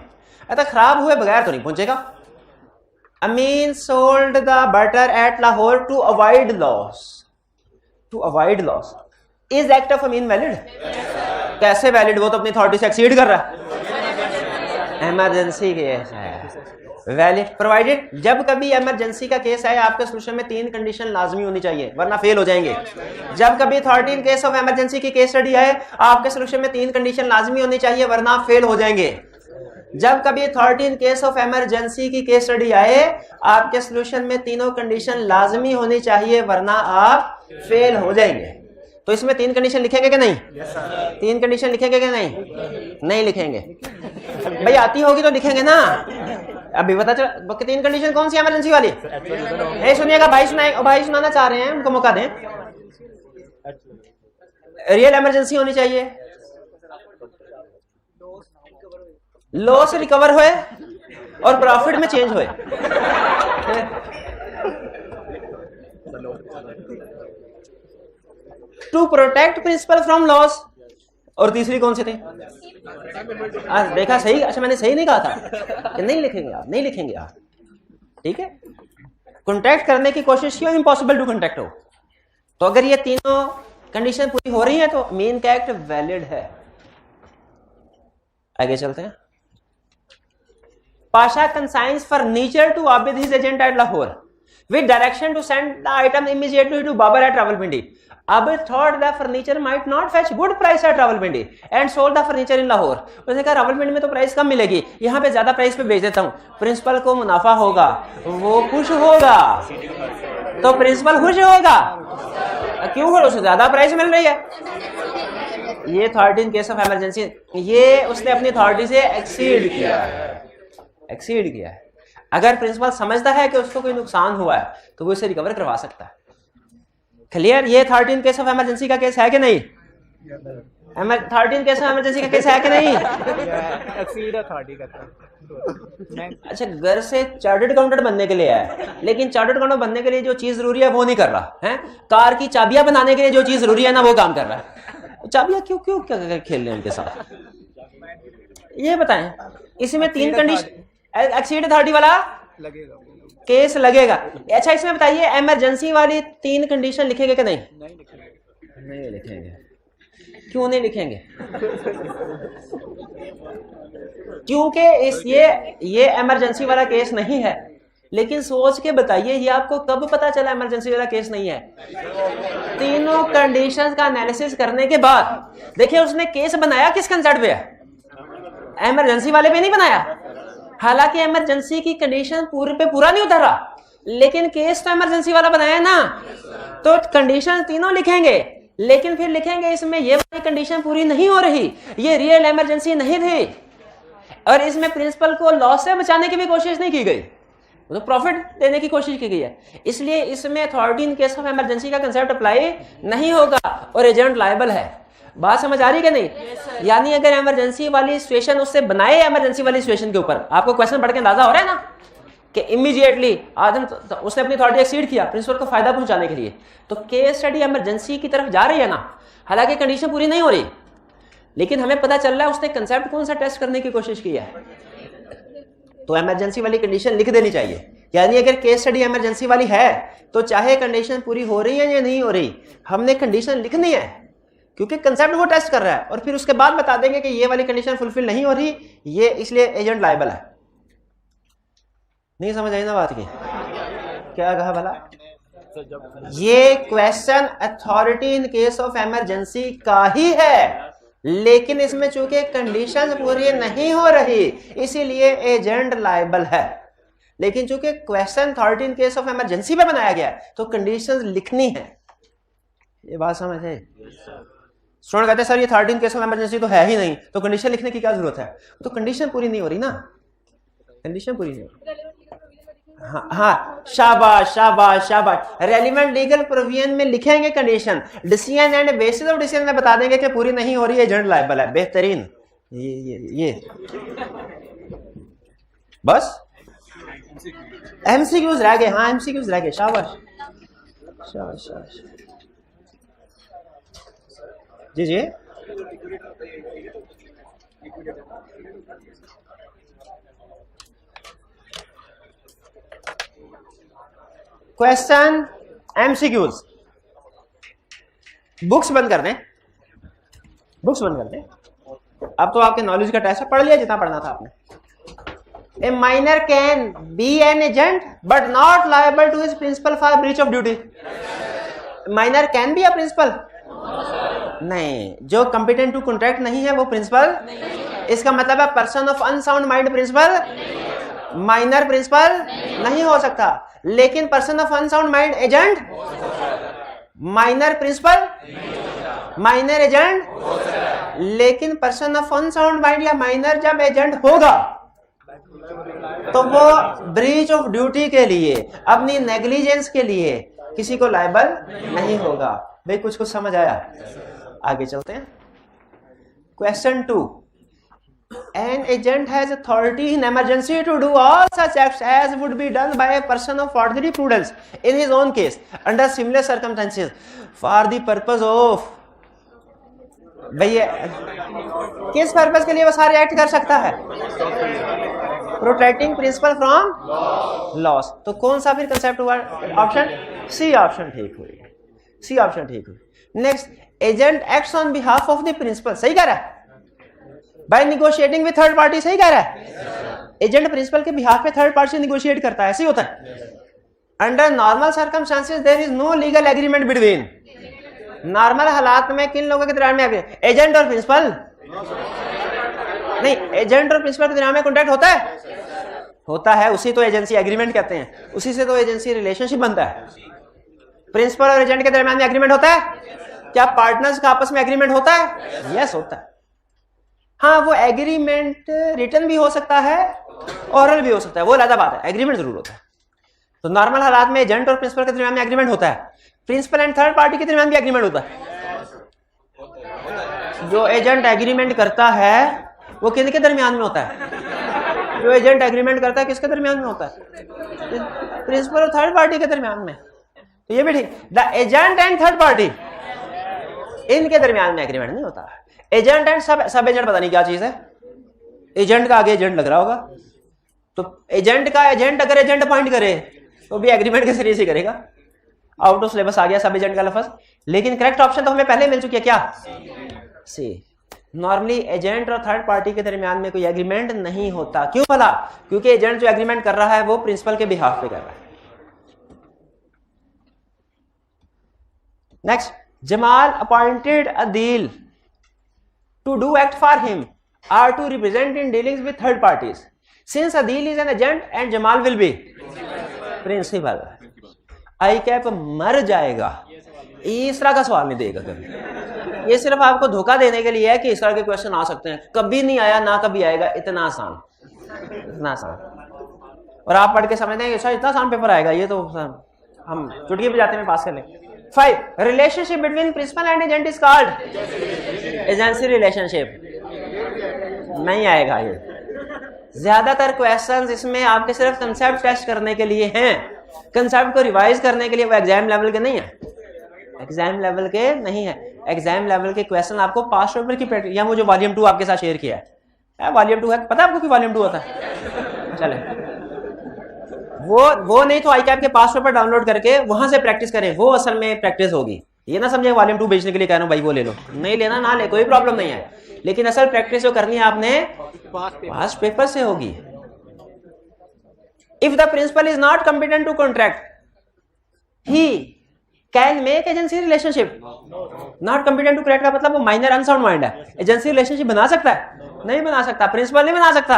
A: अतः खराब हुए बगैर तो नहीं पहुंचेगा। Amin sold the butter at Lahore to avoid loss. Is act of Amin valid? कैसे वैलिड? वो तो अपनी अथॉरिटी से एक्सीड कर रहा है। इमरजेंसी केस है, वैलिड प्रोवाइडेड जब कभी इमरजेंसी का केस है आपके सोल्यूशन में 3 कंडीशन लाजमी होनी चाहिए, वरना फेल हो जाएंगे। जब कभी authority in case of emergency की केस स्टडी है आपके सोल्यूशन में 3 कंडीशन लाजमी होनी चाहिए, वरना फेल हो जाएंगे। जब कभी authority in case of emergency की केस स्टडी आए आपके सोल्यूशन में तीनों कंडीशन लाजमी होनी चाहिए, वरना आप फेल हो जाएंगे। तो इसमें 3 कंडीशन लिखेंगे कि नहीं? 3 कंडीशन लिखेंगे कि नहीं लिखेंगे? भाई आती होगी तो लिखेंगे ना। अभी पता चला 3 कंडीशन कौन सी इमरजेंसी वाली? सुनिएगा, भाई सुनाना चाह रहे हैं, उनको मौका दें। रियल इमरजेंसी होनी चाहिए, लॉस रिकवर हुए और प्रॉफिट में चेंज हुए। To protect principal from loss. और तीसरी कौन सी थी? देखा सही? अच्छा मैंने सही नहीं कहा था कि नहीं लिखेंगे आप। ठीक है, कॉन्टैक्ट करने की कोशिश की, इम्पॉसिबल टू कॉन्टैक्ट हो। तो अगर ये तीनों कंडीशन पूरी हो रही है तो मेन का एक्ट वैलिड है। आगे चलते हैं। Pasha consigns furniture to Abid his agent at Lahore with direction to send the item immediately to Babar at Rawalpindi. Abid thought the furniture might not fetch good price at Rawalpindi and sold the furniture in Lahore. उसने कहा रावलपिंडी में तो price कम मिलेगी, यहाँ पे ज्यादा price पे बेच देता हूँ, प्रिंसिपल को मुनाफा होगा, वो खुश होगा। तो प्रिंसिपल खुश होगा, क्यों? उसे ज्यादा प्राइस मिल रही है। ये authority in case of emergency, ये उसने अपनी अथॉरिटी से एक्सीड किया है। अगर प्रिंसिपल समझता है कि उसको कोई नुकसान हुआ है तो वो इसे रिकवर करवा सकता है। क्लियर? ये 13 केस ऑफ इमरजेंसी का केस है कि नहीं? 13 केस ऑफ इमरजेंसी का केस है कि नहीं? अच्छा, घर से चार्टर्ड अकाउंटेंट बनने के लिए है, लेकिन चार्टर्ड अकाउंटेंट बनने के लिए जो चीज जरूरी है वो नहीं कर रहा है। कार की चाबियां बनाने के लिए जो चीज जरूरी है ना वो काम कर रहा है। चाबियां क्यों क्या खेल रहे हैं उनके साथ? ये बताएं। इसमें 3 कंडीशन एक्सीड अथॉरिटी वाला लगेगा, केस लगेगा। अच्छा इसमें बताइए इमरजेंसी वाली 3 कंडीशन लिखेंगे कि नहीं? नहीं लिखेंगे। क्यों नहीं लिखेंगे? क्योंकि ये इमरजेंसी वाला केस नहीं है। लेकिन सोच के बताइए, ये आपको कब पता चला इमरजेंसी वाला केस नहीं है? तीनों कंडीशंस का एनालिसिस करने के बाद। देखिए उसने केस बनाया किस कंसेप्ट पे है? इमरजेंसी वाले पे नहीं बनाया। हालांकि इमरजेंसी की कंडीशन पूरा नहीं उतरा, लेकिन केस तो इमरजेंसी वाला बनाया ना, तो कंडीशन तीनों लिखेंगे। लेकिन फिर लिखेंगे इसमें ये वाली कंडीशन पूरी नहीं हो रही, ये रियल इमरजेंसी नहीं थी, और इसमें प्रिंसिपल को लॉस से बचाने की भी कोशिश नहीं की गई, तो प्रॉफिट देने की कोशिश की गई है। इसलिए इसमें authority in case of emergency का कंसेप्ट अप्लाई नहीं होगा और एजेंट लायबल है। बात समझ आ रही है कि नहीं? यानी अगर इमरजेंसी वाली सिचुएशन उससे बनाए इमरजेंसी वाली सिचुएशन के ऊपर, आपको क्वेश्चन पढ़ के अंदाजा हो रहा है ना कि इमीडिएटली आदम उसने अपनी अथॉरिटी एक्सीड किया प्रिंसिपल को फायदा पहुंचाने के लिए, तो केस स्टडी इमरजेंसी की तरफ जा रही है ना, हालांकि कंडीशन पूरी नहीं हो रही, लेकिन हमें पता चल रहा है उसने कंसेप्ट कौन सा टेस्ट करने की कोशिश की है। तो इमरजेंसी वाली कंडीशन लिख देनी चाहिए, यानी अगर केस स्टडी इमरजेंसी वाली है तो चाहे कंडीशन पूरी हो रही है या नहीं हो रही, हमने कंडीशन लिखनी है, क्योंकि कंसेप्ट वो टेस्ट कर रहा है और फिर उसके बाद बता देंगे कि ये वाली कंडीशन फुलफिल नहीं हो रही, ये इसलिए एजेंट लायबल है। नहीं समझ आई ना बात की? क्या कहा भला? ये question authority in case of emergency का ही है, लेकिन इसमें चूंकि कंडीशंस पूरी नहीं हो रही इसीलिए एजेंट लायबल है। लेकिन चूंकि question authority in case of emergency पे बनाया गया है तो कंडीशंस लिखनी है। ये बात समझ है? स्टूडेंट कहते हैं सर ये authority in case of emergency तो है ही नहीं, तो कंडीशन लिखने की क्या जरूरत है? तो कंडीशन पूरी नहीं हो रही ना, कंडीशन पूरी नहीं हो रही। हाँ, शाबाश शाबाश शाबाश। रेलिवेंट लीगल प्रोविजन में लिखेंगे condition, decision and bases of decision में बता देंगे कि पूरी नहीं हो रही है, एजेंट लायबल है। बेहतरीन। ये बस एमसीक्यूज रह गए। हाँ एमसीक्यूज रह गए। शाबाश शाबाश शाबाश। जी जी क्वेश्चन एमसीक्यूज। बुक्स बंद कर दें, बुक्स बंद कर दें। अब तो आपके नॉलेज का टेस्ट है, पढ़ लिया जितना पढ़ना था आपने। A minor can be an agent but not liable to his principal for breach of duty. Minor can be a principal? नहीं, जो कंपिटेंट टू कॉन्ट्रैक्ट नहीं है वो प्रिंसिपल। इसका मतलब है person of unsound mind principal, minor principal नहीं हो सकता, लेकिन person of unsound mind agent, minor principal, minor agent. लेकिन पर्सन ऑफ अनसाउंड माइंड या माइनर जब एजेंट होगा तो वो ब्रीच ऑफ ड्यूटी के लिए, अपनी नेग्लिजेंस के लिए किसी को लायबल नहीं होगा। भाई कुछ कुछ समझ आया? आगे चलते हैं। Question 2। An agent has authority in emergency to do all such acts as would be done by a person of ordinary prudence in his own case under similar circumstances for the purpose of। भैया किस purpose के लिए वो सारे act कर सकता है? Protecting principal from loss. तो कौन सा फिर कंसेप्ट हुआ? Option C. ऑप्शन ठीक हुई, सी ऑप्शन ठीक हुई। Next, agent acts on behalf of the principal. सही कह रहा है? By negotiating with third party. सही कह रहा है? एजेंट प्रिंसिपल के बिहाफ पे थर्ड पार्टी से निगोशिएट करता है, ऐसे ही होता है। Under normal circumstances there is no legal agreement between. नॉर्मल हालात में किन लोगों के दरमियान में? एजेंट और प्रिंसिपल नहीं, एजेंट और प्रिंसिपल के दरमियान में कॉन्ट्रैक्ट होता है, होता है। उसी तो एजेंसी एग्रीमेंट कहते हैं, उसी से तो एजेंसी रिलेशनशिप बनता है। प्रिंसिपल और एजेंट के दरमियान में एग्रीमेंट होता है? क्या पार्टनर्स का आपस में एग्रीमेंट होता है? यस होता है। हाँ, वो एग्रीमेंट रिटन भी हो सकता है, ओरल भी हो सकता है, वो अलग बात है, एग्रीमेंट जरूर होता है। तो नॉर्मल हालात में एजेंट और प्रिंसिपल के दरमियान में एग्रीमेंट होता है, प्रिंसिपल एंड थर्ड पार्टी के दरमियान भी एग्रीमेंट होता है। जो एजेंट एग्रीमेंट करता है वो किनके दरमियान में होता है? जो एजेंट एग्रीमेंट करता है किसके दरमियान में होता है? प्रिंसिपल और थर्ड पार्टी के दरमियान में। तो ये भी ठीक, the agent and third party इनके दरमियान में एग्रीमेंट नहीं होता। एजेंट एंड सब एजेंट पता नहीं क्या चीज है। एजेंट का आगे एजेंट लग रहा होगा, तो एजेंट का एजेंट अगर एजेंट अपॉइंट करे तो भी एग्रीमेंट के जरिए से करेगा। आउट ऑफ सिलेबस आ गया सब एजेंट का लफ्ज, लेकिन करेक्ट ऑप्शन तो हमें पहले मिल चुकी है। क्या? सी। नॉर्मली एजेंट और थर्ड पार्टी के दरमियान में कोई एग्रीमेंट नहीं होता। क्यों भला? क्योंकि एजेंट जो एग्रीमेंट कर रहा है वो प्रिंसिपल के बिहाफ पे कर रहा है। Next, Jamal appointed Adeel to do act for him or to represent in dealings with third parties. Since Adil is an agent and Jamal will be principal. I cap मर जाएगा, इस तरह का सवाल नहीं देगा कभी। ये सिर्फ आपको धोखा देने के लिए है कि इस तरह के क्वेश्चन आ सकते हैं। कभी नहीं आया, ना कभी आएगा। इतना आसान, इतना आसान। और आप पढ़ के समझते हैं सर इतना आसान पेपर आएगा, ये तो हम चुटकी बजाते में पास कर लें। 5. Relationship between principal and agent is called agency relationship. नहीं आएगा ये। ज्यादातर क्वेश्चंस इसमें आपके सिर्फ कंसेप्ट टेस्ट करने के लिए हैं, कंसेप्ट को रिवाइज करने के लिए। वो एग्जाम लेवल के नहीं है, एग्जाम लेवल के नहीं है। एग्जाम लेवल के क्वेश्चन आपको पास्ट पेपर की प्रैक्टिस, या वो जो वॉल्यूम 2 आपके साथ शेयर किया है, वॉल्यूम 2 है, पता है आपको कि वॉल्यूम 2 होता है? चले, वो नहीं तो आई कैप के पास पेपर डाउनलोड करके वहां से प्रैक्टिस करें, वो असल में प्रैक्टिस होगी। ये ना समझे वॉल्यूम 2 बेचने के लिए कह रहा हूं भाई वो ले लो, नहीं लेना ना ले, कोई प्रॉब्लम नहीं है, लेकिन असल प्रैक्टिस जो करनी है आपने पास पेपर से होगी। If the principal is not competent to contract he can make agency relationship. Not competent to contract का मतलब वो माइनर अनसाउंड माइंड है। एजेंसी रिलेशनशिप बना सकता है? नहीं बना सकता, प्रिंसिपल नहीं बना सकता।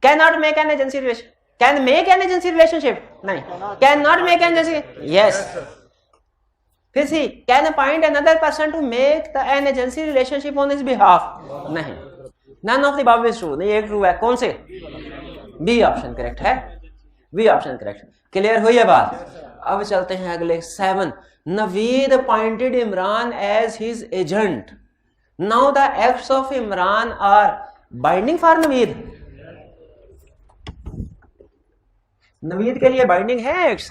A: Can not make an agency relation, can make an agency relationship, नहीं, can not make an agency, yes. फिर C can appoint another person to make an agency relationship on his behalf, नहीं, none of the above is true, नहीं एक true है, कौन से? B option correct है, B option correct. Clear हुई है बात? अब चलते हैं अगले 7। Naveed appointed Imran as his agent, now the acts of Imran are binding for Naveed. Naveed के लिए बाइंडिंग है acts.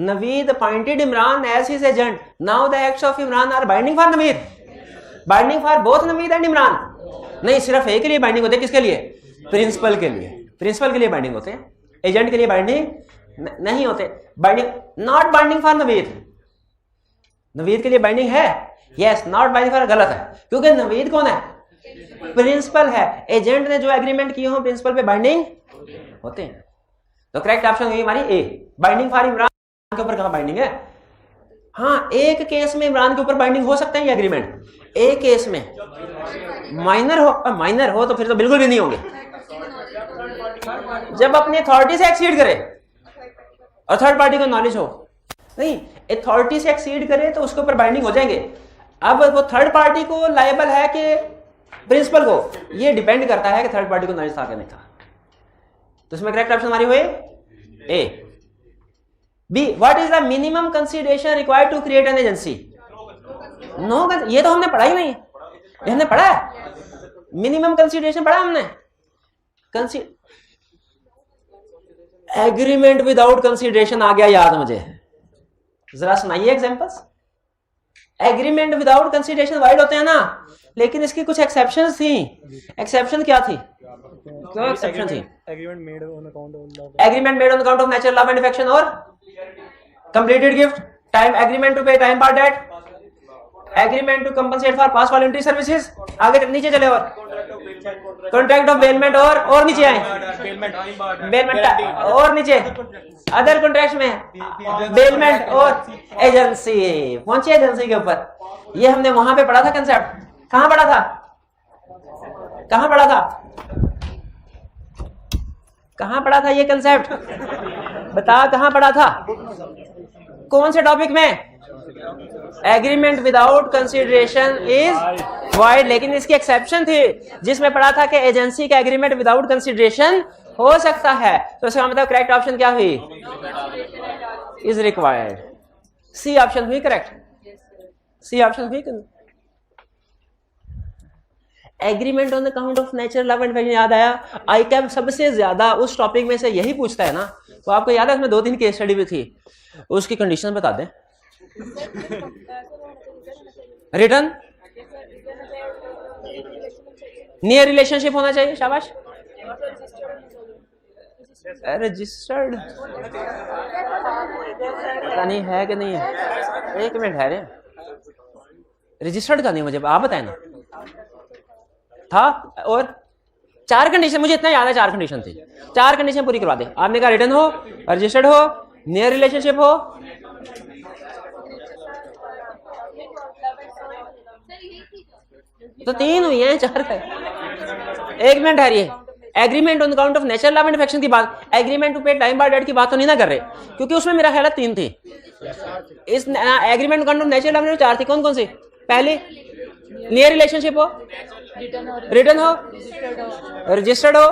A: Naveed appointed Imran as his agent, now the acts of Imran are binding for Naveed. Binding for both Naveed and Imran, नहीं सिर्फ एक के लिए बाइंडिंग होते हैं। किसके लिए? प्रिंसिपल के लिए, प्रिंसिपल के लिए बाइंडिंग होते हैं, एजेंट के लिए बाइंडिंग नहीं होते। Binding not binding for Naveed, Naveed के लिए बाइंडिंग है, यस, नॉट बाइंडिंग फॉर गलत है, क्योंकि नवीद कौन है? प्रिंसिपल है। एजेंट ने जो एग्रीमेंट किए हो प्रिंसिपल पे बाइंडिंग होते हैं। तो करेक्ट ऑप्शन होगी हमारी ए, बाइंडिंग फॉर इमरान के ऊपर। कहां बाइंडिंग है? हाँ, एक केस में इमरान के ऊपर बाइंडिंग हो सकते हैं ये एग्रीमेंट, एक केस में माइनर हो तो फिर तो बिल्कुल भी नहीं होंगे। जब अपनी अथॉरिटी से एक्सीड करे और थर्ड पार्टी को नॉलेज हो, नहीं अथॉरिटी से एक्सीड करे तो उसके ऊपर बाइंडिंग हो जाएंगे। अब वो थर्ड पार्टी को लायबल है कि प्रिंसिपल को, ये डिपेंड करता है कि थर्ड पार्टी को नॉलेज था कि नहीं था। तो इसमें करेक्ट ऑप्शन हमारी हुई A. B, what is the minimum consideration required to create an agency? No, ये तो हमने पढ़ा ही नहीं, ये हमने पढ़ा है, मिनिमम कंसीडरेशन पढ़ा हमने। एग्रीमेंट विदाउट कंसीडरेशन आ गया याद मुझे, जरा सुनाइए examples. Agreement without consideration wide होते हैं ना, लेकिन इसकी कुछ एक्सेप्शंस थी। एक्सेप्शन क्या थी? क्या एक्सेप्शन थी? Agreement made on account of natural love and affection और completed gift, time agreement to pay time bar debt, agreement to compensate for past voluntary services. आगे नीचे चले और कॉन्ट्रैक्ट ऑफ बेलमेंट और नीचे आए बेलमेंट और नीचे अदर कॉन्ट्रैक्ट में बेलमेंट और एजेंसी। पहुंचे एजेंसी के ऊपर, ये हमने वहां पे पढ़ा था कंसेप्ट। कहां पढ़ा था? कहां पढ़ा था? कहां पढ़ा था ये कंसेप्ट? बता कहां पढ़ा था? कौन से टॉपिक में? Agreement without consideration is wide, लेकिन इसकी एक्सेप्शन थी जिसमें पढ़ा था कि एजेंसी का एग्रीमेंट विदाउट कंसीडरेशन हो सकता है। तो इसका मतलब करेक्ट ऑप्शन क्या हुई? Is required. सी ऑप्शन हुई करेक्ट, सी ऑप्शन हुई। Agreement on account of natural love and affection याद आया, आई कैप सबसे ज्यादा उस टॉपिक में से यही पूछता है ना। तो आपको याद है उसमें 2-3 केस स्टडी भी थी, उसकी कंडीशन बता दें। रिटर्न नियर रिलेशनशिप होना चाहिए, शाबाश। रजिस्टर्ड पता नहीं है कि नहीं है, एक मिनट है रे, रजिस्टर्ड का नहीं, मुझे आप बताए ना था। और 4 कंडीशन मुझे इतना याद है, 4 कंडीशन थी, 4 कंडीशन पूरी करवा दे। आपने कहा रिटर्न हो, रजिस्टर्ड हो, नियर रिलेशनशिप हो, तो 3 हुई हैं, 4 का। एक मिनट ठहरिए, agreement on account of natural love and affection की बात, agreement to pay time bar date की बात तो नहीं ना कर रहे, क्योंकि उसमें मेरा ख्याल है 3 थी। इस agreement account of natural love and 4 थी। कौन कौन सी? पहली नियर रिलेशनशिप हो, रिटर्न हो, रजिस्टर्ड हो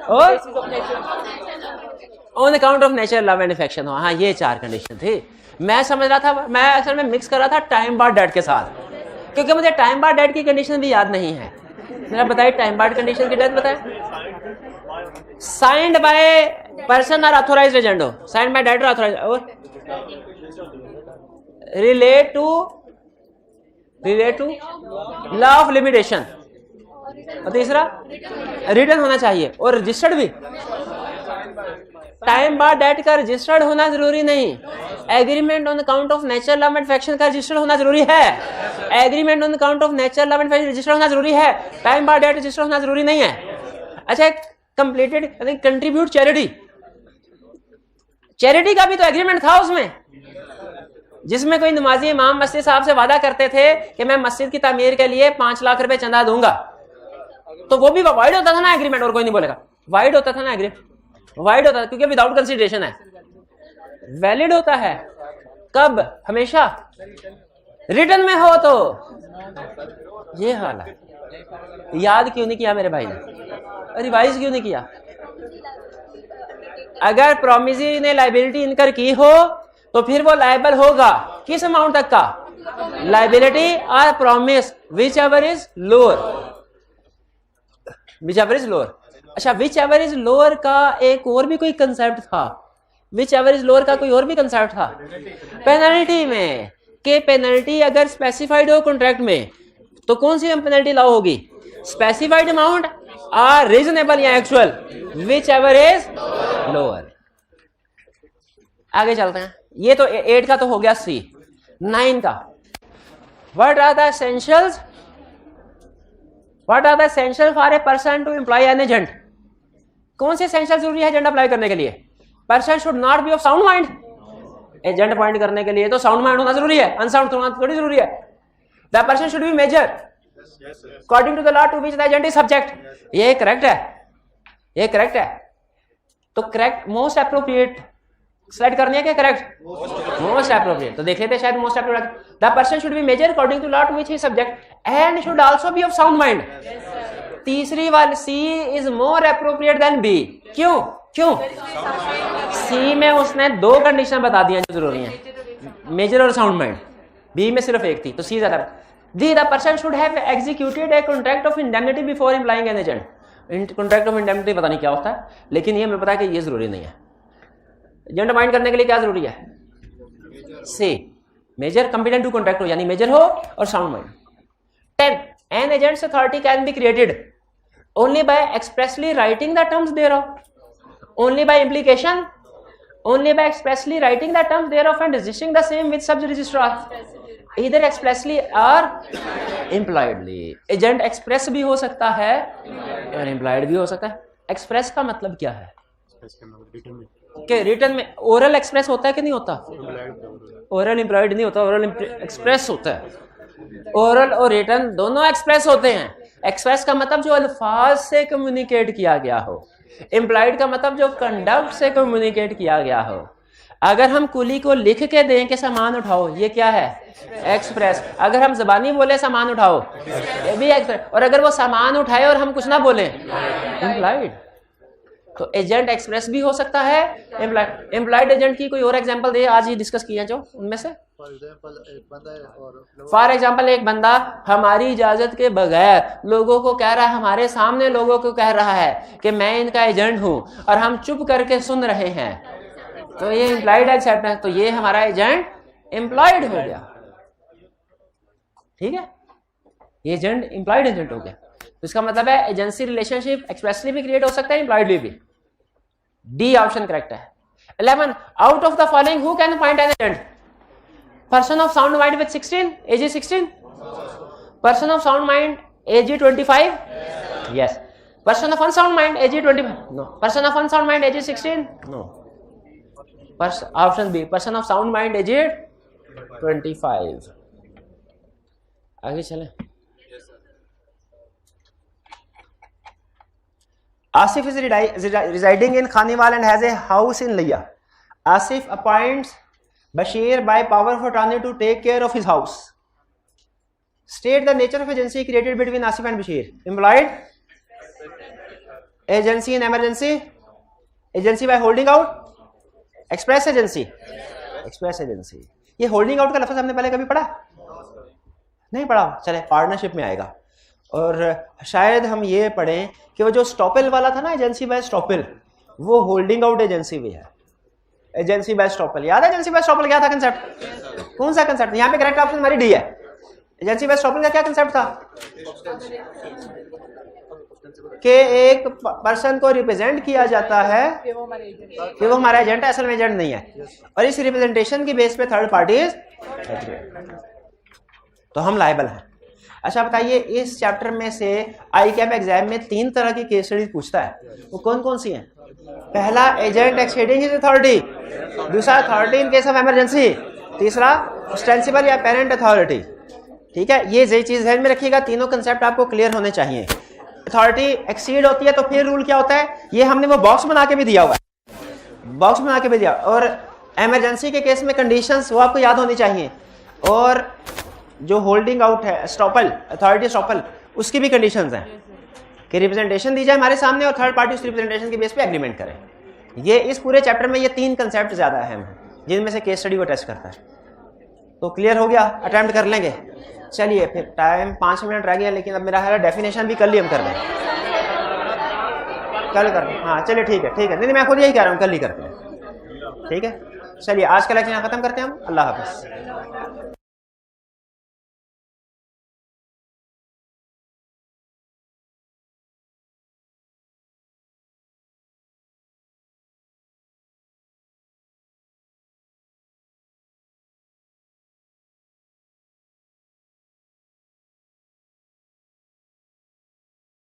A: और on account of natural love and affection हो। हाँ, ये 4 कंडीशन थी। मैं समझ रहा था, मैं असल में मिक्स कर रहा था टाइम बार डेट के साथ, क्योंकि मुझे टाइम बार डेट की कंडीशन भी याद नहीं है। मेरा बताइए टाइम बार कंडीशन की डेट बताए। साइंड बाय पर्सन और ऑथोराइज्ड एजेंट हो, साइंड बाय डायरेक्टर ऑथोराइज्ड, और relate to law of limitation, और तीसरा रिटर्न होना चाहिए, और रजिस्टर्ड भी। टाइम बार डेट का रजिस्टर्ड होना जरूरी नहीं, agreement on count of natural law manufacturing का रजिस्टर्ड होना जरूरी है। Agreement on count of natural law manufacturing registered होना जरूरी है, टाइम बार डेट रजिस्टर्ड होना जरूरी नहीं है। अच्छा, कंप्लीटेड कंट्रीब्यूट चैरिटी, चैरिटी का भी तो एग्रीमेंट था उसमें, जिसमें कोई नमाजी इमाम मस्जिद साहब से वादा करते थे कि मैं मस्जिद की तामीर के लिए 5 लाख रुपए चंदा दूंगा, तो वो भी वाइड होता था ना एग्रीमेंट, और कोई नहीं बोलेगा, वाइड होता था ना एग्रीमेंट, वाइड होता था, क्योंकि विदाउट कंसिडरेशन है, वैलिड होता है। कब? हमेशा रिटर्न में हो तो। ये हाल है। याद क्यों नहीं किया मेरे भाई ने, रिवाइज क्यों नहीं किया? अगर प्रोमिसरी ने लायबिलिटी इनकर की हो तो फिर वो लायबल होगा किस अमाउंट तक का? लायबिलिटी और promise which ever is lower, which ever is lower. अच्छा, विच एवर इज लोअर का एक और भी कोई कंसेप्ट था, विच एवर इज लोअर का कोई और भी कंसेप्ट था पेनल्टी में, कि पेनल्टी अगर स्पेसिफाइड हो कॉन्ट्रैक्ट में तो कौन सी पेनल्टी लाओ होगी? स्पेसिफाइड अमाउंट और रीजनेबल या actual, which ever is lower. आगे चलते हैं। ये तो 8 का तो हो गया सी। 9 का, what are the essentials, what are the essential for a person to employ an agent. कौन से एसेंशियल जरूरी है एजेंट अप्लाई करने के लिए? Person should not be of sound mind, agent appoint करने के लिए तो साउंड माइंड होना जरूरी है, अनसाउंड होना थोड़ी जरूरी है। The person should be major according to the law to which the agent is subject. ये करेक्ट है, ये करेक्ट है। तो करेक्ट, मोस्ट एप्रोप्रिएट सेलेक्ट करनी है क्या? Correct, most appropriate. तो देख लेते हैं, शायद most appropriate. The person should be major according to law to which he subject and should also be of sound mind. तीसरी वाली C is more appropriate than B. क्यों? क्यों? सी में उसने 2 कंडीशन बता दी जो जरूरी है, मेजर और साउंड माइंड। बी में सिर्फ एक थी, तो सी ज्यादा। D the person should have executed a contract of indemnity before employing an agent. Contract of indemnity पता नहीं क्या होता है, लेकिन ये हमें पता है कि ये जरूरी नहीं है। एजेंट अपॉइंट करने के लिए क्या जरूरी है? C, major, competent to contract हो, यानी मेजर हो और sound mind. 10 an agent's authority can be created only by expressly writing the terms thereof, only by implication, only by expressly writing the terms thereof and registering the same with sub registrar, either expressly or impliedly। Agent express भी हो सकता है और implied भी हो सकता है। Express का मतलब क्या है? कि रिटर्न में ओरल एक्सप्रेस होता है कि नहीं होता? ओरल इम्प्लाइड नहीं होता, ओरल एक्सप्रेस होता है। ओरल और रिटर्न दोनों एक्सप्रेस होते हैं। एक्सप्रेस का मतलब जो अल्फाज से कम्युनिकेट किया गया हो, इम्प्लाइड का मतलब जो कंडक्ट से कम्युनिकेट किया गया हो। अगर हम कुली को लिख के दें कि सामान उठाओ, ये क्या है? एक्सप्रेस। अगर हम जबानी बोले सामान उठाओ, ये भी एक्सप्रेस। और अगर वो सामान उठाए और हम कुछ ना बोले, इम्प्लाइड। तो एजेंट एक्सप्रेस भी हो सकता है, इम्प्लाइड। इम्प्लाइड एजेंट की कोई और एग्जांपल दे, आज ही डिस्कस किया जो उनमें से। फॉर एग्जाम्पल, एक बंदा हमारी इजाजत के बगैर लोगों को कह रहा है, हमारे सामने लोगों को कह रहा है कि मैं इनका एजेंट हूं, और हम चुप करके सुन रहे हैं, तो ये इम्प्लाइड एक्सेप्ट है। तो ये हमारा एजेंट एम्प्लॉयड हो गया, ठीक है, ये एजेंट एम्प्लॉयड एजेंट हो गया। तो इसका मतलब है एजेंसी रिलेशनशिप एक्सप्रेसली भी क्रिएट हो सकता है, इम्प्लॉयडली भी। डी ऑप्शन करेक्ट है। 11 out of the following who can appoint an agent? Person of sound mind with 16, age is 16. Person of sound mind, age is 25. Yes. Person of unsound mind, age is 25. No. Person of unsound mind, age is 16. No. Option B. Person of sound mind, age is 25. आगे चलें। Asif is residing in Khanewal and has a house in Liya. Asif appoints Bashir by power of attorney to take care of his house. State the nature of agency created between Asif and Bashir. Employed, agency in emergency, agency by holding out, express agency, express agency. ये holding out का लफ्ज हमने पहले कभी पढ़ा नहीं? पढ़ा, चले पार्टनरशिप में आएगा। और शायद हम ये पढ़ें कि वो जो स्टॉपेल वाला था ना, एजेंसी बाय स्टॉपेल, वो होल्डिंग आउट एजेंसी भी है। एजेंसी बाय स्टॉपेल याद है? एजेंसी बाय स्टॉपेल क्या था कंसेप्ट? कौन सा कंसेप्ट? यहाँ पे करेक्ट ऑप्शन हमारी डी है। एजेंसी बेस्ड स्टॉपल का क्या कंसेप्ट था कि एक पर्सन को रिप्रेजेंट किया जाता है कि वो हमारा एजेंट है, असल में एजेंट नहीं है, और इस रिप्रेजेंटेशन की बेस पे थर्ड पार्टीज तो हम लायबल हैं। अच्छा बताइए, इस चैप्टर में से आई कैप एग्जाम में 3 तरह की केस स्टडीज पूछता है, वो कौन कौन सी हैं? पहला एजेंट एक्सीडिंग हिज अथॉरिटी, दूसरा authority in case of emergency, तीसरा ऑस्टेंसिबल या पेरेंट अथॉरिटी। ठीक है, ये चीज ध्यान में रखिएगा, तीनों कंसेप्ट आपको क्लियर होने चाहिए। अथॉरिटी एक्सीड होती है तो फिर रूल क्या होता है, ये हमने वो बॉक्स बना के भी दिया हुआ है, बॉक्स बना के भी दिया। और इमरजेंसी के केस में कंडीशंस वो आपको याद होनी चाहिए, और जो होल्डिंग आउट है स्टॉपल, अथॉरिटी स्टॉपल, उसकी भी कंडीशंस हैं कि रिप्रेजेंटेशन दी जाए हमारे सामने और थर्ड पार्टी उस रिप्रेजेंटेशन के बेस पे एग्रीमेंट करें। ये इस पूरे चैप्टर में ये 3 कंसेप्ट ज्यादा अहम है जिनमें से केस स्टडी को टेस्ट करता है। तो क्लियर हो गया, अटेम्प्ट कर लेंगे। चलिए फिर, टाइम 5 मिनट रह गया, लेकिन अब मेरा है डेफिनेशन भी कल ही हम कर दें, कल कर दें। हाँ चलिए ठीक है, नहीं मैं खुद यही कह रहा हूँ, कल ही करते हैं। ठीक है, चलिए आज का लेक्चर यहाँ खत्म करते हैं हम। अल्लाह हाफिज़।